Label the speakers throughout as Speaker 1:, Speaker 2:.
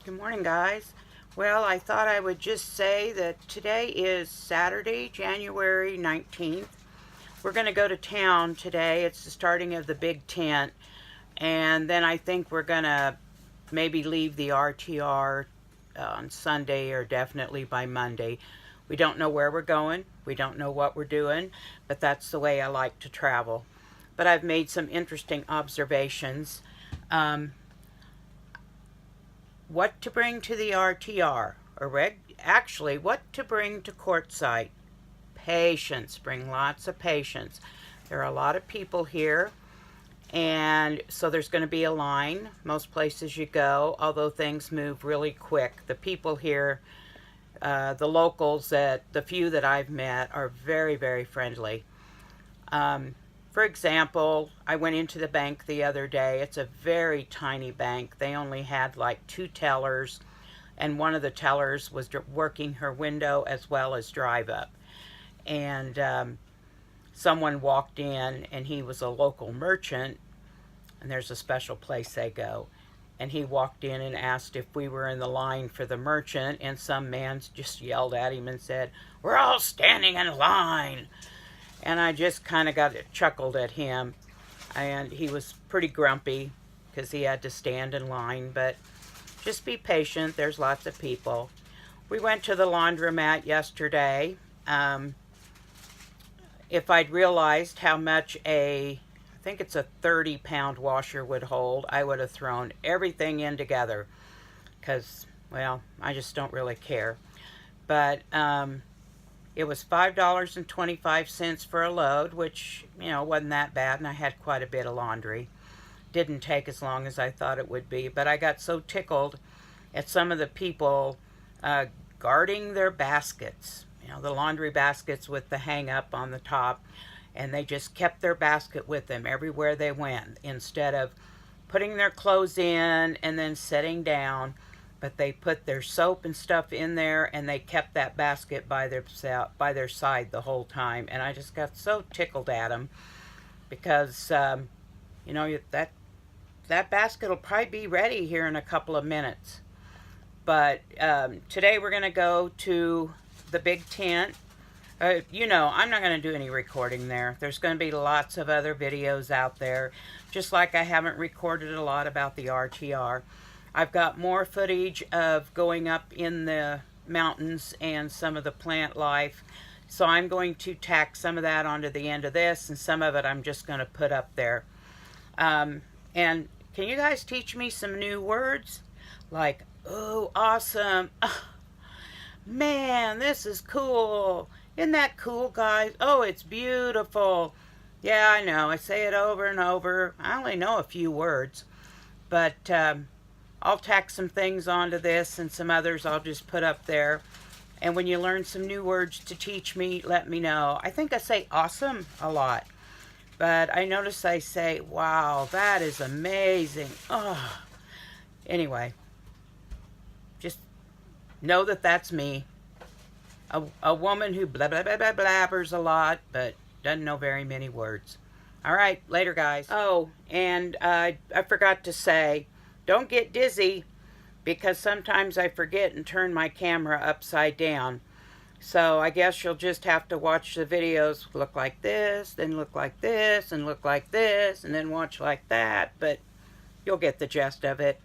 Speaker 1: Good morning, guys. Well, I thought I would just say that today is Saturday, January 19th. We're going to go to town today. It's the starting of the big tent. And then I think we're going to maybe leave the RTR on Sunday or definitely by Monday. We don't know where we're going. We don't know what we're doing, but that's the way I like to travel. But I've made some interesting observations. What to bring to the RTR, actually, what to bring to Quartzsite. Patience. Bring lots of patience. There are a lot of people here, and so there's going to be a line most places you go, although things move really quick. The people here, the locals, the few that I've met, are very, very friendly. For example, I went into the bank the other day. It's a very tiny bank. They only had like 2 tellers, and one of the tellers was working her window as well as drive up. And someone walked in, and he was a local merchant, and there's a special place they go. And he walked in and asked if we were in the line for the merchant, and some man just yelled at him and said, "We're all standing in line." And I just kind of got chuckled at him, and he was pretty grumpy because he had to stand in line. But just be patient. There's lots of people. We went to the laundromat yesterday. If I'd realized how much I think it's a 30-pound washer would hold, I would have thrown everything in together because, well, I just don't really care. But it was $5.25 for a load, which, wasn't that bad, and I had quite a bit of laundry. Didn't take as long as I thought it would be, but I got so tickled at some of the people guarding their baskets, the laundry baskets with the hang up on the top, and they just kept their basket with them everywhere they went instead of putting their clothes in and then sitting down. But they put their soap and stuff in there, and they kept that basket by their side the whole time. And I just got so tickled at them because, that basket will probably be ready here in a couple of minutes. But today we're going to go to the big tent. I'm not going to do any recording there. There's going to be lots of other videos out there, just like I haven't recorded a lot about the RTR. I've got more footage of going up in the mountains and some of the plant life. So I'm going to tack some of that onto the end of this, and some of it I'm just going to put up there. And can you guys teach me some new words? Like, oh, awesome. Man, this is cool. Isn't that cool, guys? Oh, it's beautiful. Yeah, I know. I say it over and over. I only know a few words. But I'll tack some things onto this, and some others I'll just put up there. And when you learn some new words to teach me, let me know. I think I say awesome a lot. But I notice I say, wow, that is amazing. Oh. Anyway, just know that that's me. A woman who blah, blah, blah, blah, blabbers a lot, but doesn't know very many words. All right, later, guys. Oh, and I forgot to say, don't get dizzy, because sometimes I forget and turn my camera upside down. So I guess you'll just have to watch the videos look like this, then look like this, and look like this, and then watch like that. But you'll get the gist of it.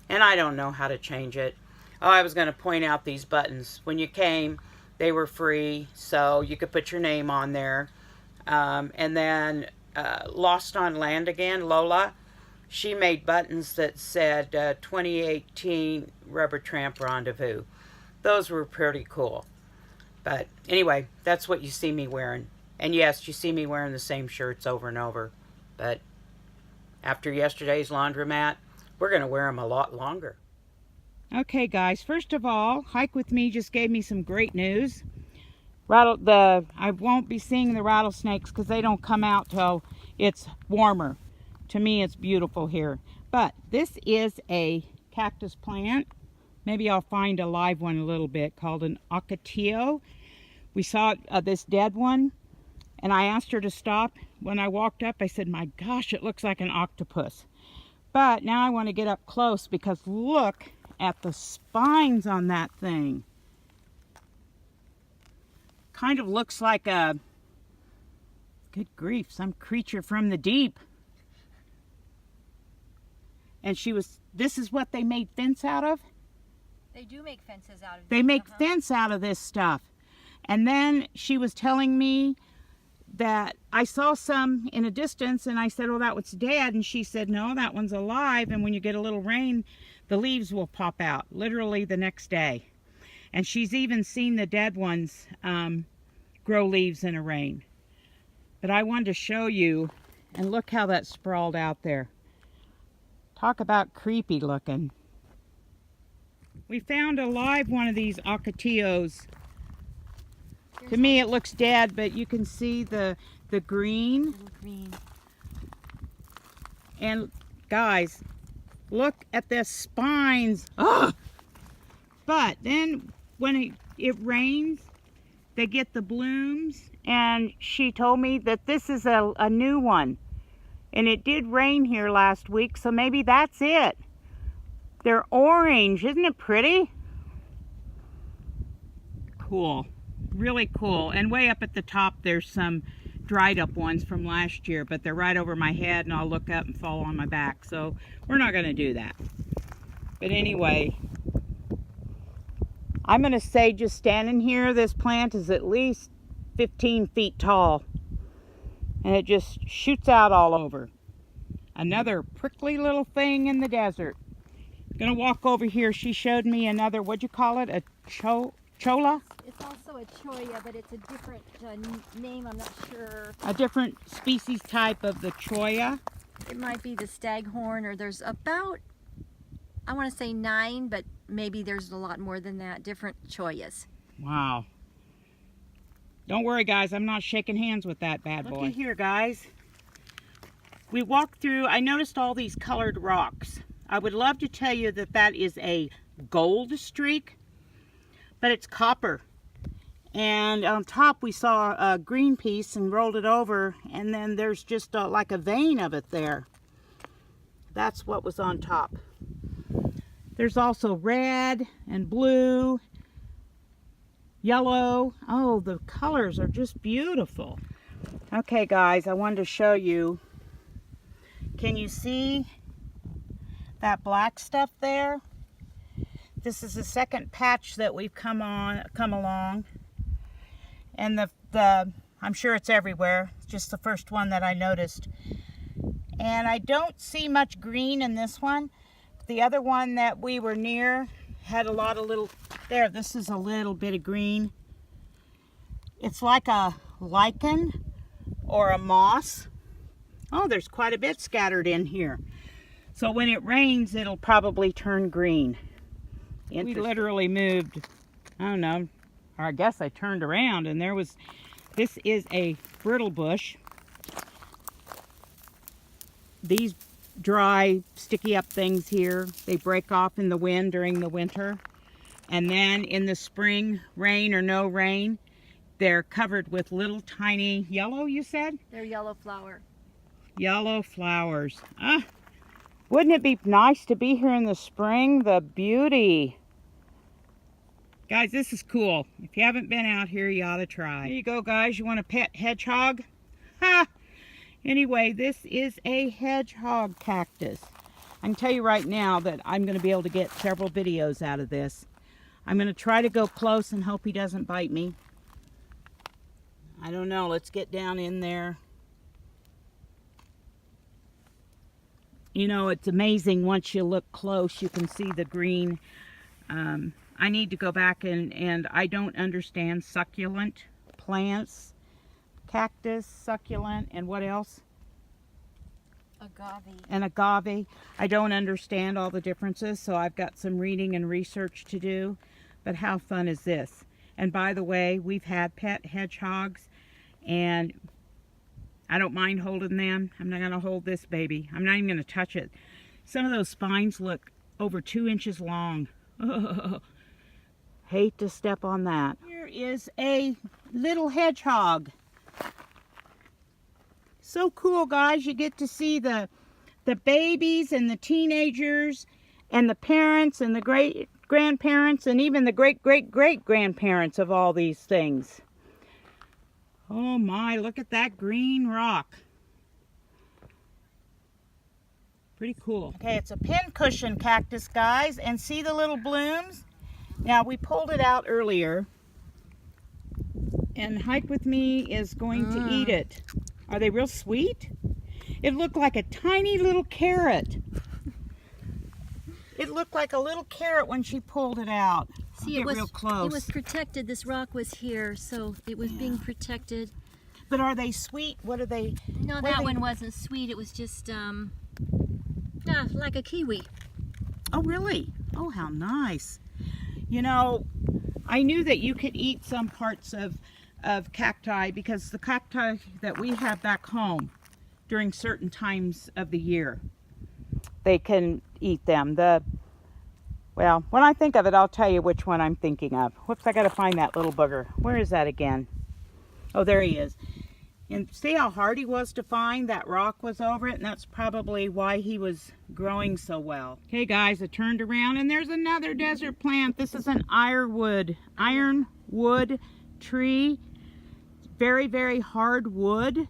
Speaker 1: And I don't know how to change it. Oh, I was going to point out these buttons. When you came, they were free, so you could put your name on there. And then Lost on Land again, Lola, she made buttons that said 2018 Rubber Tramp Rendezvous. Those were pretty cool. But anyway, that's what you see me wearing. And yes, you see me wearing the same shirts over and over. But after yesterday's laundromat, we're going to wear them a lot longer. Okay, guys, first of all, Hike With Me just gave me some great news. I won't be seeing the rattlesnakes because they don't come out till it's warmer. To me, it's beautiful here. But this is a cactus plant. Maybe I'll find a live one a little bit, called an ocotillo. We saw this dead one, and I asked her to stop. When I walked up, I said, my gosh, it looks like an octopus. But now I want to get up close because look at the spines on that thing. Kind of looks like a, good grief, some creature from the deep. And this is what they made fence out of?
Speaker 2: They do make fences out of
Speaker 1: They make fence out of this stuff. And then she was telling me that I saw some in a distance, and I said, oh, that one's dead. And she said, no, that one's alive. And when you get a little rain, the leaves will pop out, literally the next day. And she's even seen the dead ones grow leaves in a rain. But I wanted to show you, and look how that sprawled out there. Talk about creepy looking. We found a live one of these ocotillos. To me it looks dead, but you can see the green.
Speaker 2: Green.
Speaker 1: And guys, look at the spines. Ugh! But then when it rains, they get the blooms. And she told me that this is a new one. And it did rain here last week, so maybe that's it. They're orange. Isn't it pretty? Cool. Really cool. And way up at the top, there's some dried up ones from last year, but they're right over my head, and I'll look up and fall on my back. So we're not going to do that. But anyway, I'm going to say just standing here, this plant is at least 15 feet tall. And it just shoots out all over. Another prickly little thing in the desert. Gonna walk over here. She showed me another, what'd you call it? A cholla?
Speaker 2: It's also a cholla, but it's a different name. I'm not sure.
Speaker 1: A different species type of the cholla.
Speaker 2: It might be the staghorn, or there's about, I want to say 9, but maybe there's a lot more than that. Different chollas.
Speaker 1: Wow. Don't worry, guys. I'm not shaking hands with that bad boy. Looky here, guys. We walked through. I noticed all these colored rocks. I would love to tell you that that is a gold streak, but it's copper. And on top we saw a green piece and rolled it over, and then there's just like a vein of it there. That's what was on top. There's also red and blue, yellow. Oh, the colors are just beautiful. Okay, guys, I wanted to show you. Can you see that black stuff there? This is the second patch that we've come along, and the I'm sure it's everywhere. It's just the first one that I noticed, and I don't see much green in this one. The other one that we were near had a lot of little. There, this is a little bit of green. It's like a lichen or a moss. Oh, there's quite a bit scattered in here. So when it rains, it'll probably turn green. We literally moved, I don't know, or I guess I turned around and there was, this is a brittle bush. These dry, sticky up things here, they break off in the wind during the winter. And then in the spring, rain or no rain, they're covered with little tiny yellow, you said?
Speaker 2: They're yellow flower.
Speaker 1: Yellow flowers. Ah, wouldn't it be nice to be here in the spring? The beauty. Guys, this is cool. If you haven't been out here, you ought to try. Here you go, guys. You want a pet hedgehog? Ha! Anyway, this is a hedgehog cactus. I can tell you right now that I'm going to be able to get several videos out of this. I'm going to try to go close and hope he doesn't bite me. I don't know. Let's get down in there. You know, it's amazing. Once you look close, you can see the green. I need to go back and I don't understand succulent plants. Cactus, succulent, and what else?
Speaker 2: Agave.
Speaker 1: And agave. I don't understand all the differences, so I've got some reading and research to do. But how fun is this? And by the way, we've had pet hedgehogs, and I don't mind holding them. I'm not going to hold this baby. I'm not even going to touch it. Some of those spines look over 2 inches long. Hate to step on that. Here is a little hedgehog. So cool, guys. You get to see the babies and the teenagers and the parents and the great-grandparents and even the great-great-great-grandparents of all these things. Oh my, look at that green rock. Pretty cool. Okay, it's a pincushion cactus, guys, and see the little blooms? Now, we pulled it out earlier, and Hike With Me is going to eat it. Are they real sweet? It looked like a tiny little carrot. It looked like a little carrot when she pulled it out.
Speaker 2: See,
Speaker 1: I'll get real close.
Speaker 2: It was protected. This rock was here, so it was being protected.
Speaker 1: But are they sweet? What are they?
Speaker 2: No, that one wasn't sweet. It was just like a kiwi.
Speaker 1: Oh, really? Oh, how nice. You know, I knew that you could eat some parts of cacti because the cacti that we have back home during certain times of the year, they can eat them. Well, when I think of it, I'll tell you which one I'm thinking of. Whoops, I got to find that little booger. Where is that again? Oh, there he is. And see how hard he was to find? That rock was over it, and that's probably why he was growing so well. Okay, guys, I turned around, and there's another desert plant. This is an ironwood tree. Very, very hard wood,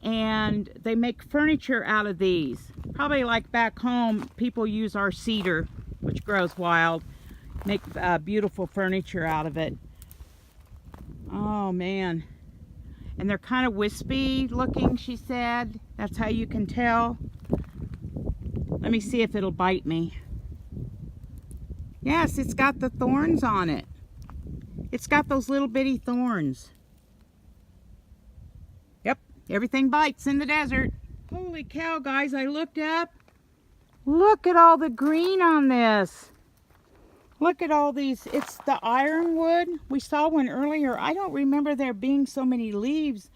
Speaker 1: and they make furniture out of these. Probably like back home, people use our cedar, which grows wild, make beautiful furniture out of it. Oh, man. And they're kind of wispy looking, she said. That's how you can tell. Let me see if it'll bite me. Yes, it's got the thorns on it. It's got those little bitty thorns. Yep, everything bites in the desert. Holy cow, guys, I looked up. Look at all the green on this. Look at all these. It's the ironwood. We saw one earlier. I don't remember there being so many leaves.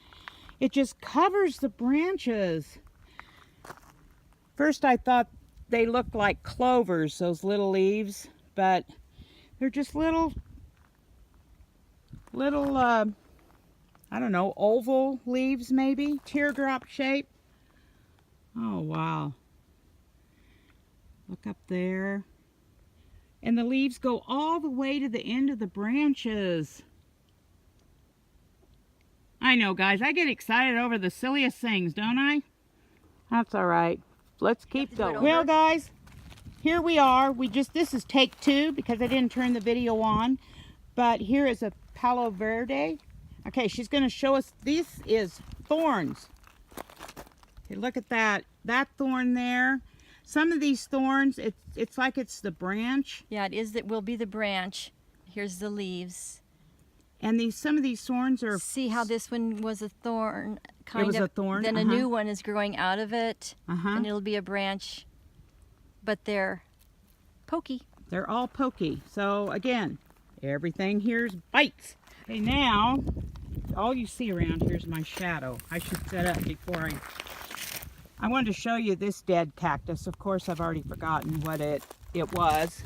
Speaker 1: It just covers the branches. First I thought they looked like clovers, those little leaves, but they're just little, I don't know, oval leaves maybe, teardrop shape. Oh, wow. Look up there. And the leaves go all the way to the end of the branches. I know, guys, I get excited over the silliest things, don't I? That's all right. Let's keep going. Well, guys, here we are. This is take 2 because I didn't turn the video on. But here is a Palo Verde. Okay, she's going to show us. This is thorns. Okay, look at that. That thorn there. Some of these thorns, it's like it's the branch.
Speaker 2: Yeah, it will be the branch. Here's the leaves.
Speaker 1: And some of these thorns are...
Speaker 2: See how this one was a thorn?
Speaker 1: It was a thorn?
Speaker 2: Then a new one is growing out of it. And it'll be a branch. But they're pokey.
Speaker 1: They're all pokey. So, again, everything here's bites. Okay, now, all you see around here is my shadow. I should set up before I wanted to show you this dead cactus. Of course, I've already forgotten what it was.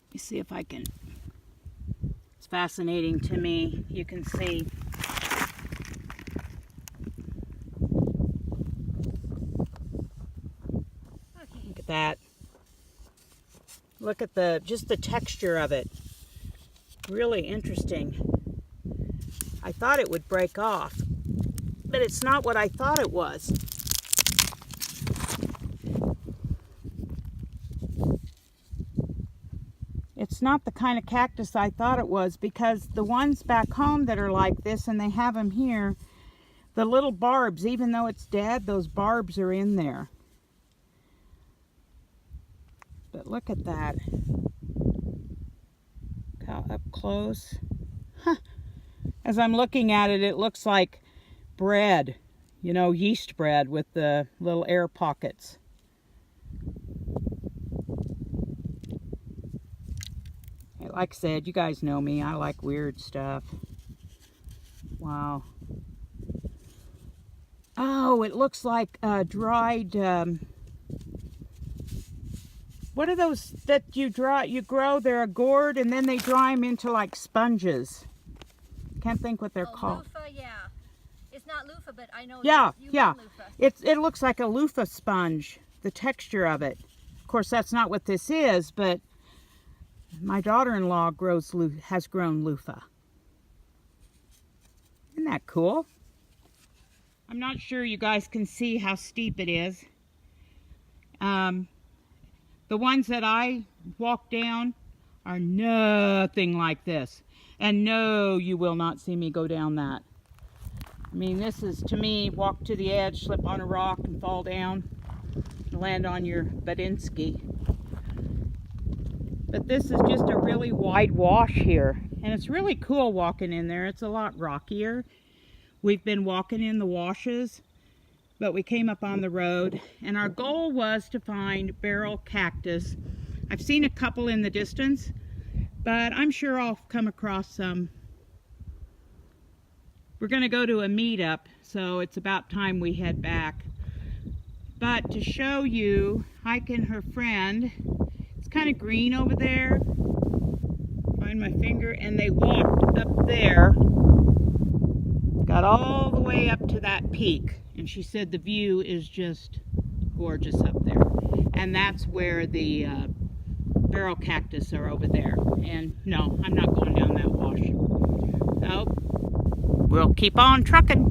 Speaker 1: Let me see if I can... It's fascinating to me. You can see. Look at that. Look at just the texture of it. Really interesting. I thought it would break off, but it's not what I thought it was. It's not the kind of cactus I thought it was, because the ones back home that are like this, and they have them here, the little barbs, even though it's dead, those barbs are in there. But look at that. Look how up close. Huh. As I'm looking at it, it looks like bread, you know, yeast bread with the little air pockets. Like I said, you guys know me. I like weird stuff. Wow. Oh, it looks like dried... what are those that you grow? They're a gourd, and then they dry them into like sponges. Can't think what they're called.
Speaker 2: Loofah, yeah. It's not loofah, but I know.
Speaker 1: Yeah,
Speaker 2: you
Speaker 1: yeah.
Speaker 2: mean loofah.
Speaker 1: It looks like a loofah sponge. The texture of it. Of course, that's not what this is, but my daughter-in-law has grown loofah. Isn't that cool? I'm not sure you guys can see how steep it is. The ones that I walk down are nothing like this. And no, you will not see me go down that. I mean, this is, to me, walk to the edge, slip on a rock and fall down, and land on your Badinsky. But this is just a really wide wash here. And it's really cool walking in there. It's a lot rockier. We've been walking in the washes, but we came up on the road. And our goal was to find barrel cactus. I've seen a couple in the distance, but I'm sure I'll come across some. We're going to go to a meetup, so it's about time we head back. But to show you, Heike and her friend, it's kind of green over there. Find my finger, and they walked up there. Got all the way up to that peak, and she said the view is just gorgeous up there. And that's where the barrel cactus are over there. And no, I'm not going down that wash. Nope. We'll keep on trucking.